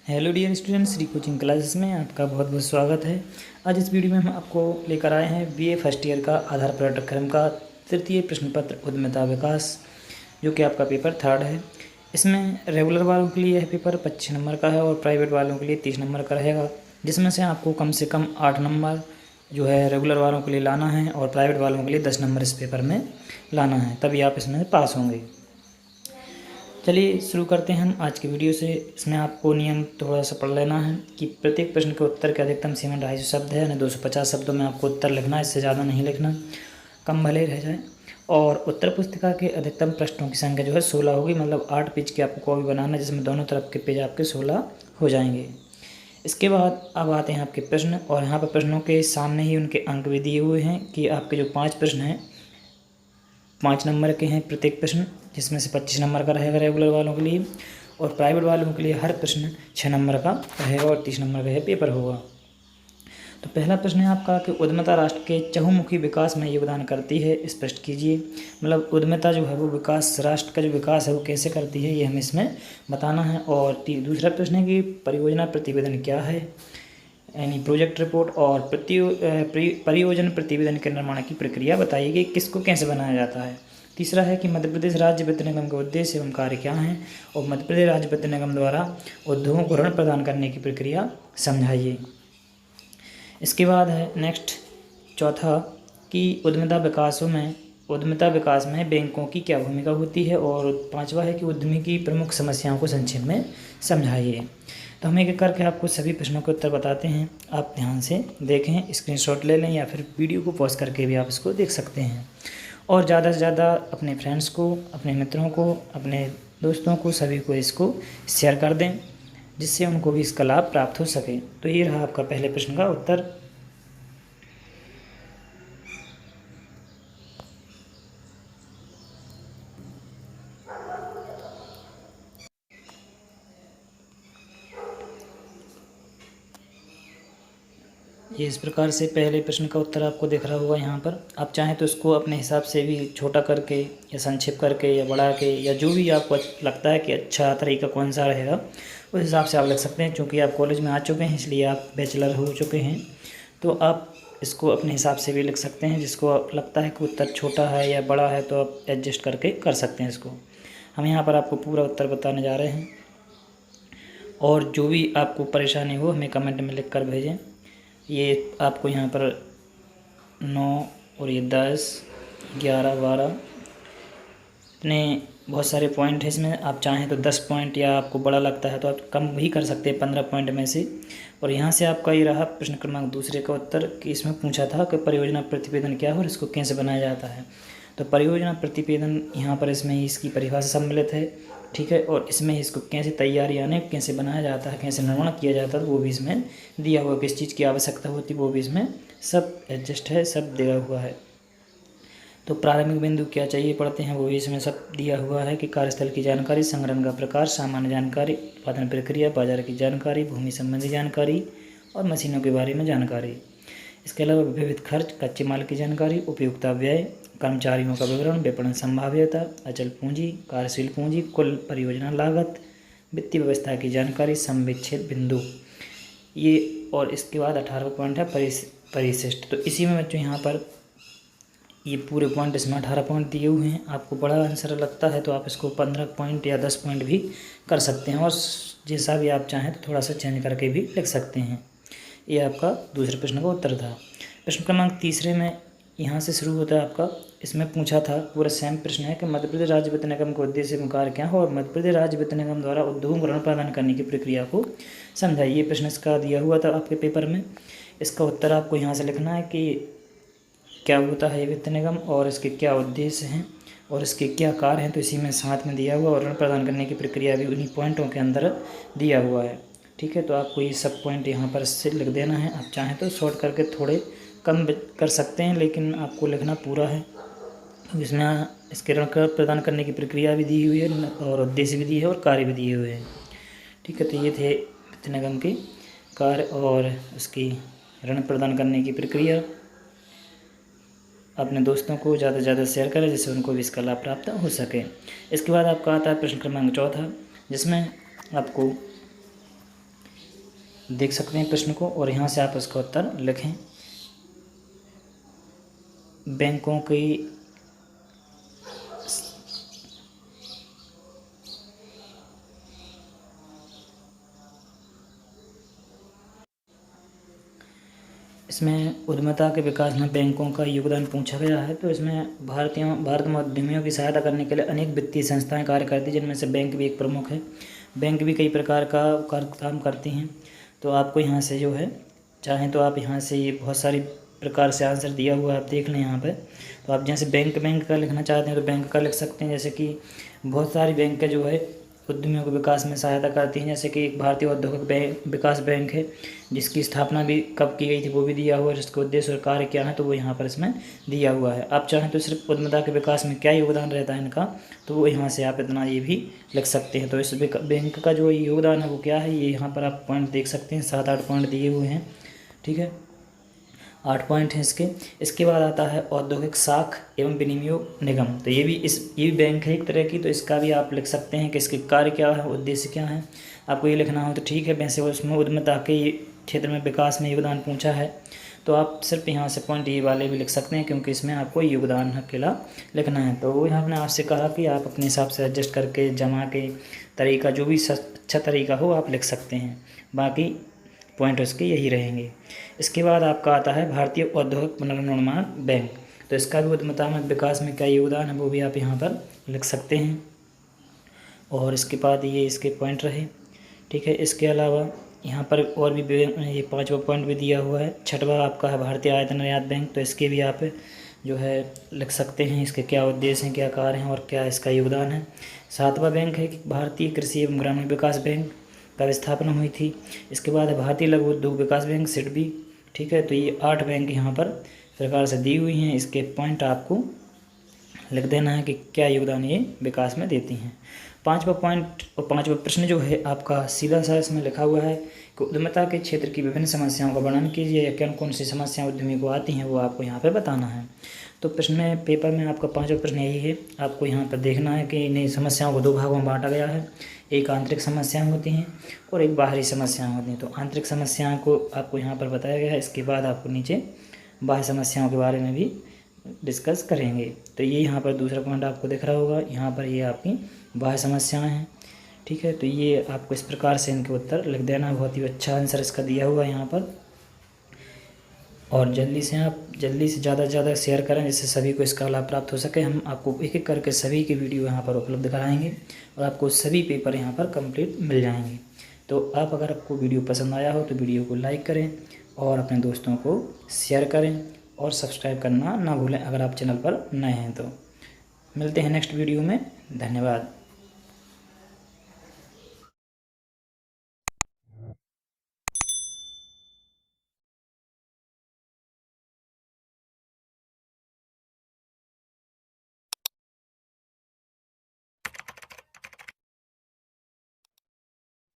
Hello dear students, Shri coaching classes में आपका बहुत बहुत स्वागत है। आज इस वीडियो में हम आपको लेकर आए हैं बीए फर्स्ट ईयर का आधार पाठ्यक्रम का तृतीय प्रश्न पत्र उद्यमिता विकास, जो कि आपका पेपर 3 है। इसमें रेगुलर वालों के लिए यह पेपर 25 नंबर का है और प्राइवेट वालों के लिए 30 नंबर का रहेगा, जिसमें से आपको कम से कम 8 नंबर जो है रेगुलर वालों के लिए लाना है और प्राइवेट वालों के लिए 10 नंबर इस पेपर में लाना है, तभी आप इसमें पास होंगे। चलिए शुरू करते हैं हम आज की वीडियो से। इसमें आपको नियम थोड़ा सा पढ़ लेना है कि प्रत्येक प्रश्न के उत्तर के अधिकतम सीमा 250 शब्द है, यानी 250 शब्दों में आपको उत्तर लिखना है, इससे ज़्यादा नहीं लिखना, कम भले ही रह जाए। और उत्तर पुस्तिका के अधिकतम प्रश्नों की संख्या जो है 16 होगी, मतलब 8 पेज की आपको कॉपी बनाना है, जिसमें दोनों तरफ के पेज आपके 16 हो जाएंगे। इसके बाद अब आते हैं आपके प्रश्न, और यहाँ पर प्रश्नों के सामने ही उनके अंक भी दिए हुए हैं कि आपके जो 5 प्रश्न हैं 5 नंबर के हैं प्रत्येक प्रश्न, जिसमें से 25 नंबर का रहेगा रेगुलर वालों के लिए, और प्राइवेट वालों के लिए हर प्रश्न 6 नंबर का रहेगा और 30 नंबर का यह पेपर होगा। तो पहला प्रश्न है आपका कि उद्यमिता राष्ट्र के चहुमुखी विकास में योगदान करती है, स्पष्ट कीजिए। मतलब उद्यमिता जो है वो विकास, राष्ट्र का जो विकास है वो कैसे करती है, ये हमें इसमें बताना है। और दूसरा प्रश्न है कि परियोजना प्रतिवेदन क्या है, यानी प्रोजेक्ट रिपोर्ट, और परियोजना प्रतिवेदन के निर्माण की प्रक्रिया बताइए, किसको कैसे बनाया जाता है। तीसरा है कि मध्य प्रदेश राज्य वित्त निगम के उद्देश्य एवं कार्य क्या हैं, और मध्य प्रदेश राज्य वित्त निगम द्वारा उद्योगों को ऋण प्रदान करने की प्रक्रिया समझाइए। इसके बाद है नेक्स्ट चौथा कि उद्यमिता विकास में बैंकों की क्या भूमिका होती है, और पांचवा है कि उद्यमी की प्रमुख समस्याओं को संक्षेप में समझाइए। तो हम एक एक करके आपको सभी प्रश्नों के उत्तर बताते हैं, आप ध्यान से देखें, स्क्रीनशॉट ले लें या फिर वीडियो को पॉज करके भी आप इसको देख सकते हैं। और ज़्यादा से ज़्यादा अपने फ्रेंड्स को, अपने मित्रों को, अपने दोस्तों को, सभी को इसको शेयर कर दें, जिससे उनको भी इसका लाभ प्राप्त हो सके। तो ये रहा आपका पहले प्रश्न का उत्तर। ये इस प्रकार से पहले प्रश्न का उत्तर आपको दिख रहा होगा यहाँ पर। आप चाहें तो इसको अपने हिसाब से भी छोटा करके या संक्षिप्त करके या बढ़ा के, या जो भी आपको लगता है कि अच्छा तरीका कौन सा रहेगा उस हिसाब से आप लिख सकते हैं। क्योंकि आप कॉलेज में आ चुके हैं, इसलिए आप बैचलर हो चुके हैं, तो आप इसको अपने हिसाब से भी लिख सकते हैं। जिसको लगता है कि उत्तर छोटा है या बड़ा है तो आप एडजस्ट करके कर सकते हैं इसको। हम यहाँ पर आपको पूरा उत्तर बताने जा रहे हैं, और जो भी आपको परेशानी हो हमें कमेंट में लिख कर भेजें। ये आपको यहाँ पर 9 और ये 10, 11, 12 इतने बहुत सारे पॉइंट है इसमें। आप चाहें तो 10 पॉइंट, या आपको बड़ा लगता है तो आप कम भी कर सकते हैं 15 पॉइंट में से। और यहाँ से आपका ये रहा प्रश्न क्रमांक दूसरे का उत्तर कि इसमें पूछा था कि परियोजना प्रतिवेदन क्या है और इसको कैसे बनाया जाता है। तो परियोजना प्रतिवेदन यहाँ पर इसमें इसकी परिभाषा सम्मिलित है, ठीक है, और इसमें इसको कैसे तैयारी, यानी कैसे बनाया जाता है, कैसे निर्माण किया जाता है, वो भी इसमें दिया हुआ, किस चीज़ की आवश्यकता होती है वो भी इसमें सब एडजस्ट है, सब दिया हुआ है। तो प्रारंभिक बिंदु क्या चाहिए पढ़ते हैं, वो भी इसमें सब दिया हुआ है कि कार्यस्थल की जानकारी, संग्रहण का प्रकार, सामान्य जानकारी, उत्पादन प्रक्रिया, बाजार की जानकारी, भूमि संबंधी जानकारी और मशीनों के बारे में जानकारी। इसके अलावा विविध खर्च, कच्चे माल की जानकारी, उपयोगिता व्यय, कर्मचारियों का विवरण, विपणन संभाव्यता, अचल पूंजी, कार्यशील पूंजी, कुल परियोजना लागत, वित्तीय व्यवस्था की जानकारी, संविच्छेद बिंदु, ये। और इसके बाद 18 पॉइंट है परिशिष्ट। तो इसी में बच्चों यहाँ पर ये पूरे पॉइंट, इसमें 18 पॉइंट दिए हुए हैं। आपको बड़ा आंसर लगता है तो आप इसको 15 पॉइंट या 10 पॉइंट भी कर सकते हैं, और जैसा भी आप चाहें तो थोड़ा सा चेंज करके भी लिख सकते हैं। ये आपका दूसरे प्रश्न का उत्तर था। प्रश्न क्रमांक तीसरे में यहाँ से शुरू होता है आपका। इसमें पूछा था, पूरा सेम प्रश्न है कि मध्य प्रदेश राज्य वित्त निगम के उद्देश्य एवं कार्य क्या हो, और मध्य प्रदेश राज्य वित्त निगम द्वारा उद्योगों को ऋण प्रदान करने की प्रक्रिया को समझाइए। ये प्रश्न इसका दिया हुआ था आपके पेपर में। इसका उत्तर आपको यहाँ से लिखना है कि क्या होता है ये वित्त निगम, और इसके क्या उद्देश्य हैं, और इसके क्या कार्य हैं। तो इसी में साथ में दिया हुआ, और ऋण प्रदान करने की प्रक्रिया भी उन्हीं पॉइंटों के अंदर दिया हुआ है, ठीक है। तो आपको ये सब पॉइंट यहाँ पर से लिख देना है। आप चाहें तो शॉर्ट करके थोड़े कम कर सकते हैं, लेकिन आपको लिखना पूरा है। इसमें इसके ऋण प्रदान करने की प्रक्रिया भी दी हुई है, और उद्देश्य भी दिए है, और कार्य भी दिए हुए हैं, ठीक है। तो ये थे वित्त निगम के कार्य और उसकी ऋण प्रदान करने की प्रक्रिया। अपने दोस्तों को ज़्यादा से ज़्यादा शेयर करें, जिससे उनको भी इसका लाभ प्राप्त हो सके। इसके बाद आपका आता है प्रश्न क्रमांक चौथा, जिसमें आपको देख सकते हैं प्रश्न को और यहाँ से आप इसका उत्तर लिखें। बैंकों की इसमें उद्यमिता के विकास में बैंकों का योगदान पूछा गया है। तो इसमें भारत में उद्यमियों की सहायता करने के लिए अनेक वित्तीय संस्थाएं कार्य करती हैं, जिनमें से बैंक भी एक प्रमुख है। बैंक भी कई प्रकार का काम करती हैं। तो आपको यहाँ से जो है, चाहें तो आप यहाँ से ये बहुत सारी प्रकार से आंसर दिया हुआ है, आप देख लें यहाँ पे। तो आप जैसे बैंक का लिखना चाहते हैं तो बैंक का लिख सकते हैं। जैसे कि बहुत सारी बैंक जो है उद्यमियों के विकास में सहायता करती हैं। जैसे कि एक भारतीय औद्योगिक विकास बैंक है, जिसकी स्थापना भी कब की गई थी वो भी दिया हुआ है, जिसके उद्देश्य और कार्य क्या है तो वो यहाँ पर इसमें दिया हुआ है। आप चाहें तो सिर्फ उद्यमिता के विकास में क्या योगदान रहता है इनका, तो वो यहाँ से आप इतना ये भी लिख सकते हैं। तो इस बैंक का जो योगदान है वो क्या है, ये यहाँ पर आप पॉइंट देख सकते हैं, 7-8 पॉइंट दिए हुए हैं। ठीक है, 8 पॉइंट हैं इसके। इसके बाद आता है औद्योगिक साख एवं विनियोग निगम। तो ये भी बैंक है एक तरह की। तो इसका भी आप लिख सकते हैं कि इसके कार्य क्या है, उद्देश्य क्या है। आपको ये लिखना हो तो ठीक है। वैसे उसमें उद्यमिता के क्षेत्र में विकास में योगदान पूछा है, तो आप सिर्फ यहाँ से पॉइंट ये वाले भी लिख सकते हैं, क्योंकि इसमें आपको योगदान अकेला लिखना है। तो वो यहाँ ने आपसे कहा कि आप अपने हिसाब से एडजस्ट करके जमा के तरीका जो भी अच्छा तरीका हो आप लिख सकते हैं। बाकी पॉइंट उसके यही रहेंगे। इसके बाद आपका आता है भारतीय औद्योगिक पुनर्निर्माण बैंक। तो इसका भी उद्यमिता में विकास में क्या योगदान है वो भी आप यहाँ पर लिख सकते हैं। और इसके बाद ये इसके पॉइंट रहे। ठीक है, इसके अलावा यहाँ पर और भी ये 5वां पॉइंट भी दिया हुआ है। 6वां आपका है भारतीय आयात निर्यात बैंक। तो इसके भी आप जो है लिख सकते हैं, इसके क्या उद्देश्य हैं, क्या कार्य हैं और क्या इसका योगदान है। 7वां बैंक है कि भारतीय कृषि एवं ग्रामीण विकास बैंक का स्थापना हुई थी। इसके बाद है भारतीय लघु उद्योग विकास बैंक सिडबी। ठीक है, तो ये 8 बैंक यहाँ पर सरकार से दी हुई हैं। इसके पॉइंट आपको लिख देना है कि क्या योगदान ये विकास में देती हैं। 5वां पॉइंट और 5वां प्रश्न जो है आपका सीधा सा इसमें लिखा हुआ है कि उद्यमिता के क्षेत्र की विभिन्न समस्याओं का वर्णन कीजिए, या कौन सी समस्याएं उद्यमी को आती हैं वो आपको यहाँ पर बताना है। तो प्रश्न में पेपर में आपका 5वां प्रश्न यही है। आपको यहाँ पर देखना है कि इन समस्याओं को 2 भागों में बांटा गया है। एक आंतरिक समस्याएं होती हैं और एक बाहरी समस्याएं होती हैं। तो आंतरिक समस्याओं को आपको यहाँ पर बताया गया है। इसके बाद आपको नीचे बाह्य समस्याओं के बारे में भी डिस्कस करेंगे। तो ये यहाँ पर दूसरा पॉइंट आपको दिख रहा होगा। यहाँ पर ये आपकी बाह्य समस्याएं हैं। ठीक है, तो ये आपको इस प्रकार से इनके उत्तर लिख देना। बहुत ही अच्छा आंसर इसका दिया हुआ है यहाँ पर। और जल्दी से ज़्यादा शेयर करें, जिससे सभी को इसका लाभ प्राप्त हो सके। हम आपको एक एक करके सभी के वीडियो यहाँ पर उपलब्ध कराएंगे और आपको सभी पेपर यहाँ पर कंप्लीट मिल जाएंगे। तो अगर आपको वीडियो पसंद आया हो तो वीडियो को लाइक करें और अपने दोस्तों को शेयर करें और सब्सक्राइब करना ना भूलें अगर आप चैनल पर नए हैं तो। मिलते हैं नेक्स्ट वीडियो में। धन्यवाद।